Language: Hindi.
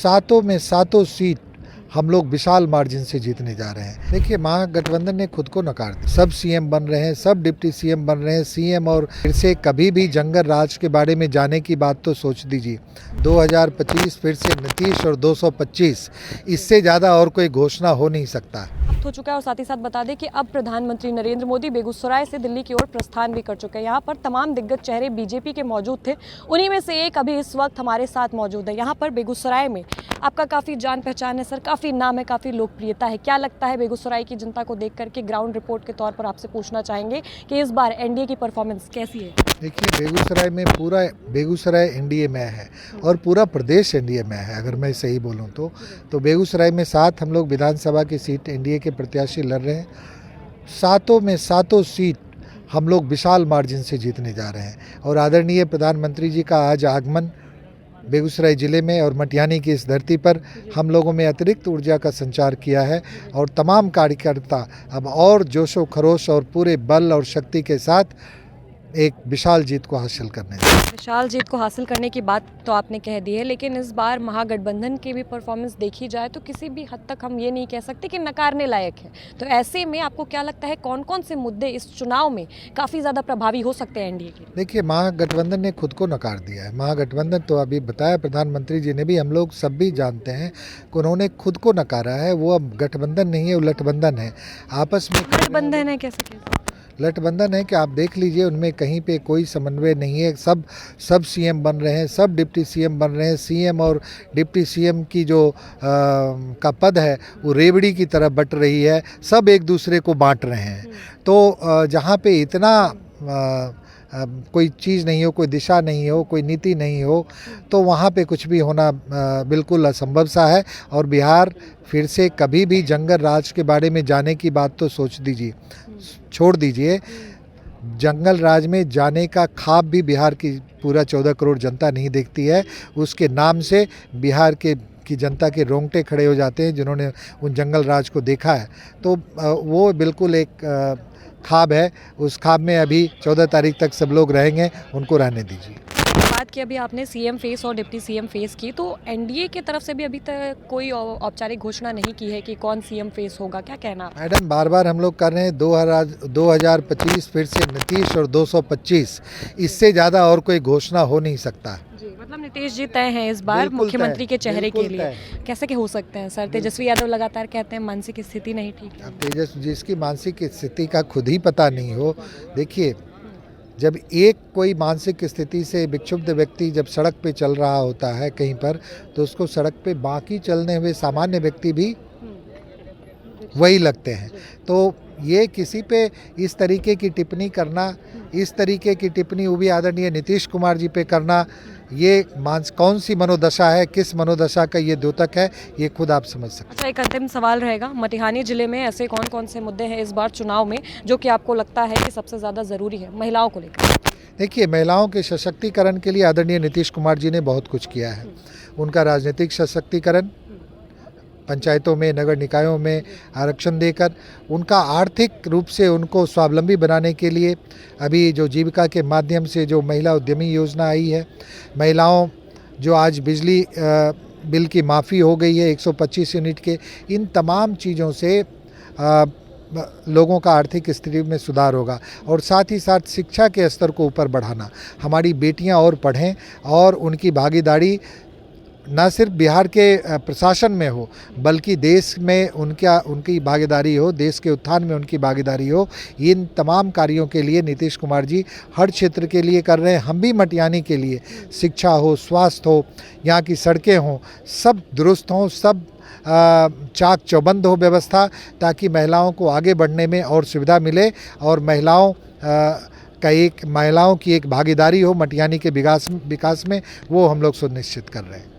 सातों में सातों सीट हम लोग विशाल मार्जिन से जीतने जा रहे हैं। देखिए, महागठबंधन ने खुद को नकार दिया। सब सीएम बन रहे हैं, सब डिप्टी सीएम बन रहे हैं। सीएम और फिर से कभी भी जंगल राज के बारे में जाने की बात तो सोच दीजिए। 2025 फिर से नीतीश और 225, इससे ज़्यादा और कोई घोषणा हो नहीं सकता हो चुका है। और साथ ही साथ बता दें कि अब प्रधानमंत्री नरेंद्र मोदी बेगूसराय से दिल्ली की ओर प्रस्थान भी कर चुके हैं। यहाँ पर तमाम दिग्गज चेहरे बीजेपी के मौजूद थे, उन्हीं में से एक अभी इस वक्त हमारे साथ मौजूद है। यहाँ पर बेगूसराय में आपका काफ़ी जान पहचान है सर, काफ़ी नाम है, काफ़ी लोकप्रियता है। क्या लगता है बेगूसराय की जनता को देख करके? ग्राउंड रिपोर्ट के तौर पर आपसे पूछना चाहेंगे कि इस बार एनडीए की परफॉर्मेंस कैसी है? देखिए, बेगूसराय में पूरा बेगूसराय एनडीए में है और पूरा प्रदेश एनडीए में है। अगर मैं सही बोलूं तो बेगूसराय में 7 हम लोग विधानसभा की सीट एनडीए के प्रत्याशी लड़ रहे हैं। सातों में सातों सीट हम लोग विशाल मार्जिन से जीतने जा रहे हैं। और आदरणीय प्रधानमंत्री जी का आज आगमन बेगूसराय ज़िले में और मटियानी की इस धरती पर हम लोगों में अतिरिक्त ऊर्जा का संचार किया है। और तमाम कार्यकर्ता अब और जोशो खरोश और पूरे बल और शक्ति के साथ एक विशाल जीत को हासिल करने जा रहे हैं। विशाल जीत को हासिल करने की बात तो आपने कह दी है, लेकिन इस बार महागठबंधन की भी परफॉर्मेंस देखी जाए तो किसी भी हद तक हम ये नहीं कह सकते कि नकारने लायक है। तो ऐसे में आपको क्या लगता है कौन कौन से मुद्दे इस चुनाव में काफ़ी ज़्यादा प्रभावी हो सकते हैं एनडीए के? देखिए, महागठबंधन ने खुद को नकार दिया है। महागठबंधन तो अभी बताया प्रधानमंत्री जी ने भी, हम लोग सब भी जानते हैं कि उन्होंने खुद को नकारा है। वो अब गठबंधन नहीं है, वो लठबंधन है। आपस में गठबंधन है कैसे? लठबंधन है कि आप देख लीजिए, उनमें कहीं पे कोई समन्वय नहीं है। सब सीएम बन रहे हैं, सब डिप्टी सीएम बन रहे हैं। सीएम और डिप्टी सीएम की जो का पद है वो रेवड़ी की तरह बट रही है। सब एक दूसरे को बांट रहे हैं। तो जहाँ पे इतना कोई चीज़ नहीं हो, कोई दिशा नहीं हो, कोई नीति नहीं हो, तो वहाँ पे कुछ भी होना बिल्कुल असंभव सा है। और बिहार फिर से कभी भी जंगल राज के बारे में जाने की बात तो सोच दीजिए, छोड़ दीजिए। जंगल राज में जाने का ख्वाब भी बिहार की पूरा 14 करोड़ जनता नहीं देखती है। उसके नाम से बिहार की जनता के रोंगटे खड़े हो जाते हैं जिन्होंने उन जंगल राज को देखा है। तो वो बिल्कुल एक ख्वाब है। उस ख्वाब में अभी 14 तारीख तक सब लोग रहेंगे, उनको रहने दीजिए। बात की अभी आपने सीएम फेस और डिप्टी सीएम फेस की, तो एनडीए की तरफ से भी अभी तक कोई औपचारिक घोषणा नहीं की है कि कौन सीएम फेस होगा, क्या कहना? मैडम, बार बार हम लोग कर रहे हैं 2025 फिर से नीतीश और 225, इससे ज़्यादा और कोई घोषणा हो नहीं सकता। जी, मतलब नीतीश जी तय हैं इस बार मुख्यमंत्री के चेहरे के लिए। कैसे के हो सकते हैं सर? तेजस्वी यादव लगातार कहते हैं मानसिक स्थिति नहीं ठीक है। अब तेजस्वी जिसकी मानसिक स्थिति का खुद ही पता नहीं हो। देखिए, जब एक कोई मानसिक स्थिति से विक्षुब्ध व्यक्ति जब सड़क पे चल रहा होता है कहीं पर, तो उसको सड़क पे बाकी चलने हुए सामान्य व्यक्ति भी वही लगते हैं। तो ये किसी पे इस तरीके की टिप्पणी करना, इस तरीके की टिप्पणी वो भी आदरणीय नीतीश कुमार जी पे करना, ये कौन सी मनोदशा है, किस मनोदशा का ये द्योतक है, ये खुद आप समझ सकते हैं। अच्छा, एक अंतिम सवाल रहेगा, मटिहानी जिले में ऐसे कौन कौन से मुद्दे हैं इस बार चुनाव में जो कि आपको लगता है कि सबसे ज़्यादा ज़रूरी है महिलाओं को लेकर? देखिए, महिलाओं के सशक्तिकरण के लिए आदरणीय नीतीश कुमार जी ने बहुत कुछ किया है। उनका राजनीतिक सशक्तिकरण, पंचायतों में, नगर निकायों में आरक्षण देकर, उनका आर्थिक रूप से उनको स्वावलंबी बनाने के लिए अभी जो जीविका के माध्यम से जो महिला उद्यमी योजना आई है, महिलाओं जो आज बिजली बिल की माफ़ी हो गई है 125 यूनिट के, इन तमाम चीज़ों से लोगों का आर्थिक स्थिति में सुधार होगा। और साथ ही साथ शिक्षा के स्तर को ऊपर बढ़ाना, हमारी बेटियां और पढ़ें और उनकी भागीदारी न सिर्फ बिहार के प्रशासन में हो बल्कि देश में उनकी भागीदारी हो, देश के उत्थान में उनकी भागीदारी हो। इन तमाम कार्यों के लिए नीतीश कुमार जी हर क्षेत्र के लिए कर रहे हैं। हम भी मटियानी के लिए शिक्षा हो, स्वास्थ्य हो, यहाँ की सड़कें हों, सब दुरुस्त हों, सब चाक चौबंद हो व्यवस्था, ताकि महिलाओं को आगे बढ़ने में और सुविधा मिले और महिलाओं की एक भागीदारी हो मटियानी के विकास में, वो हम लोग सुनिश्चित कर रहे हैं।